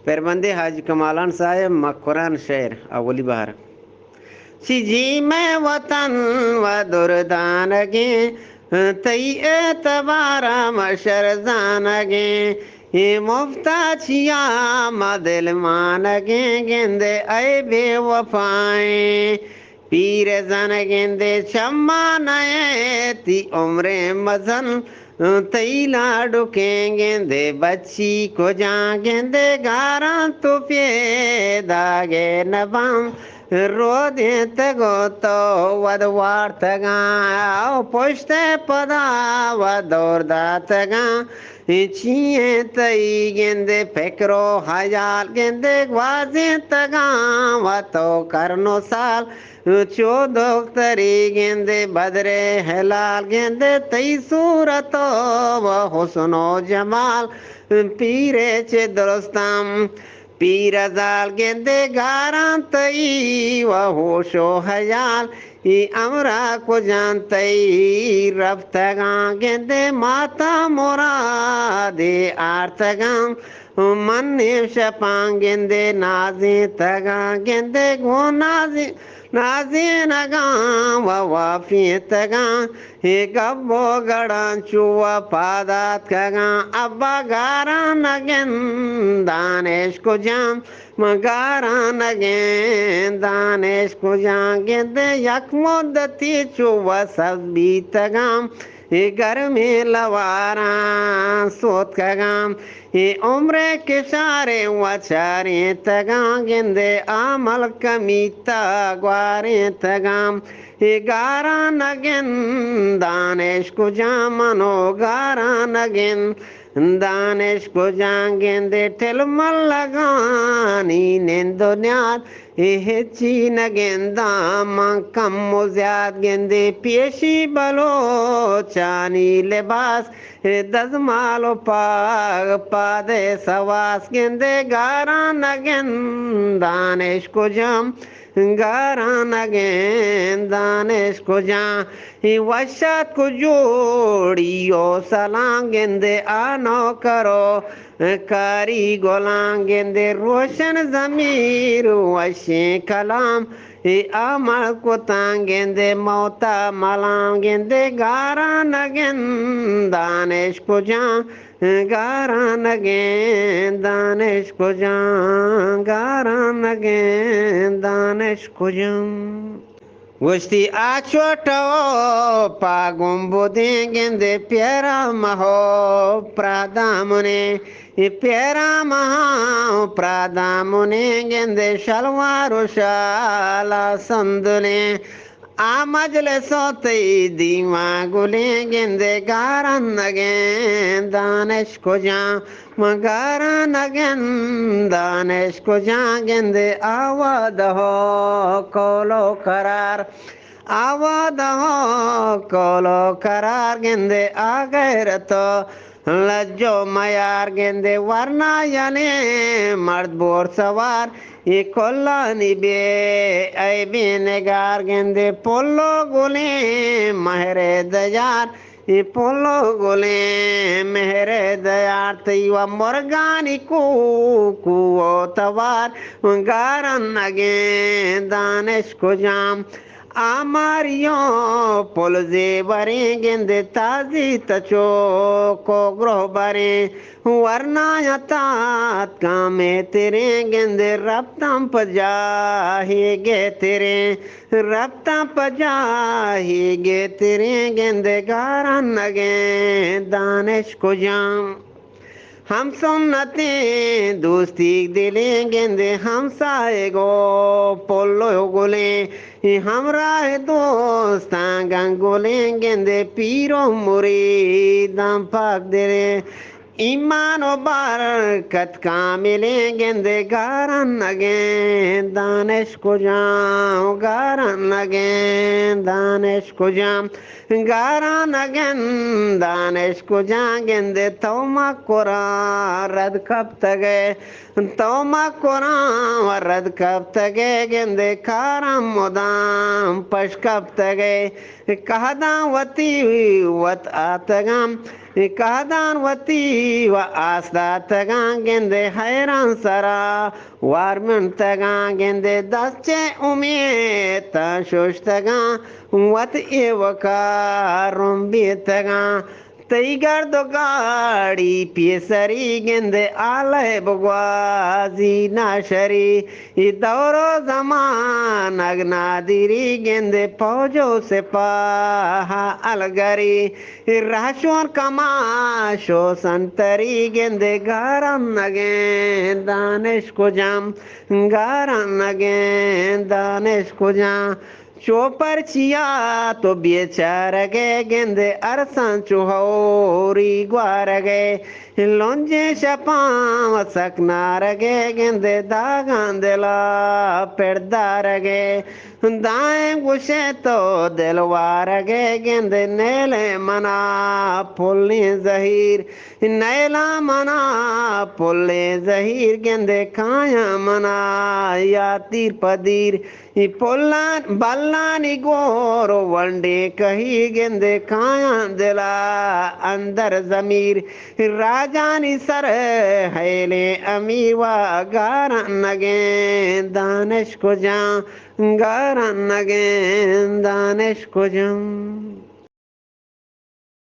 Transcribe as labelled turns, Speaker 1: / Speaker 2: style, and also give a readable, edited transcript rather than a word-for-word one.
Speaker 1: पैरबंदी हाजी कमालन साहब मकुरान शहर अवली बहार सिजी में वतन व दुर्दान गे तई एतबारा मशर जान गे ये मुफ्ता छिया मदिल मान गे गेंदे ऐ बेवफाएं पीर जन गेंदे शम्मा नए ती उम्रे मजन तई लाडू के गेंदे बच्ची को जा गेंदे गारा तो पे दागे नबाम रोदे तगो तो वद वार्तगा पुष्टे पदा वदोरदा तगा छिए तई गेंदे फेकरो हयाल गेंदे ग्वाजे तगा व तो करनो साल चौदोक्तरी गेंदे बदरे हलाल गेंदे तई सूरतो व हुस्नो जमाल पीरे चे दुरुस्तम पीर जाल गेंदे गारां तई व होशो हयाल ई अमरा को जानतई रफ्तगा गेंदे माता मोरा दे आर्तगा मन शपा गेंदे नाजे तगा गेंदे गो नाजे नाजे नगा वाफी तगा हे गब्बो गड़ा चुआ पादात कगा अब्बा गारा नगेन दानेश को जाम मगारा नगेन दानेश को जा गेंदे यक मुद्दती चुआ सब बीतगाम ये घर में लवारा सोत कगाम ये उम्र के सारे वचारे तगा गेंदे आमल कमीता ग्वारे तगाम ये गारा नगेन दानेश को जामनो गारा नगेन दानेश को जागेंदे टेलमल लगानी नेंदो न्याद ये चीन गेंदा कम मुज्याद गेंदे पेशी बलो चानी लिबास दजमालो पाग पादे सवास गेंदे गारा नगेन दानेश को जम गारा नगेन दानेश को जा वशात को जोड़ियो सलाम गेंदे आनो करो कारी गोलां गेंदे रोशन जमीर वशे कलाम अमल को तांगेंदे मौता मलाम गेंदे गारा नगेन दानेश को जा गारा नगेन दानेश को जा गारा नगेन दानेश को जा वस्ती आछोटो पागुम बुदे गेंदे प्यारा महो प्रादामुने प्यारा महा प्रादामुने गेंदे शलवारो शाला संदुले आ मजले सोते दीवा गुले गेंदे गारा नगेन दानेश को जा मगारा नगेन दानेश को जा गेंदे आवाद हो कोलो करार आवाद हो कोलो करार गेंदे आ गए तो लज्जो मयार गेंदे वरना याने मर्द बोर सवार ये कोल्ला निबे ऐ बेनगार गेंदे पोलो गोले महरे दयार ये पोलो गोले महरे दयार तैवा मुर्गानी कुओ तवार गारन नगे दानेश को जाम आमारियो पोलजे बरे गेंदे ताजी तचो को ग्रोह बरे वरना यतात कामे तेरे गेंदे रफ्तां पजा ही गे तेरे रफ्तां पजा ही गे तेरे गेंदे गारा नगे दानेश को जाम हम सुन्नते दोस्ती दिले गेंदे हम साएगो पोलो गोले हमरा दोस्ता गंगोले गेंदे पीरो मुरीदम पाक दे ईमानो बरकत कामिले गेंदे गारन नगे दानेश को जाओ गारन नगे दानेश को जाम गारा नगेन दानेश को जा गेंदे तौमा कोरा रद कब तगे तौमा कोरा रद कब तगे गेंदे कारा मुदाम पश कब तगे कहदावती वत आतगाम कहदानवती व आस्ता तगा गेंदे हैरान सरा वारमन तगा गेंदे दस्चे उमेद तशोश तगा वत एवका रुम्बी तगा तैगर दो गाड़ी पियसरी गेंदे आलय बगवाजी नाशरी दौरो जमान अगनादिरी गेंदे फौजो से पाहा अलगरी राशोर कमाशो संतरी गेंदे गारम नगे दानिश को जाम गारम नगे दानिश को जाम चोपर चिया तो बेचार गे गेंदे अरसन चुहौरी ग्वार गे लोंजे शपाम सकनार गे गेंदे दागंदला पेड़दार गे दाएं गुशे तो दिलवार गे गेंदे नेले मना फुल्ली जहीर नैला मना फुल्ले जहीर गेंदे काया मना या तीर पदीर पोल्लान बल्लानी गोरो वंडे कही गेंदे काया दिला अंदर जमीर राजानी सर हैले अमीर व गारा नगे दानिश को जा गारा नगे दानिश को जा।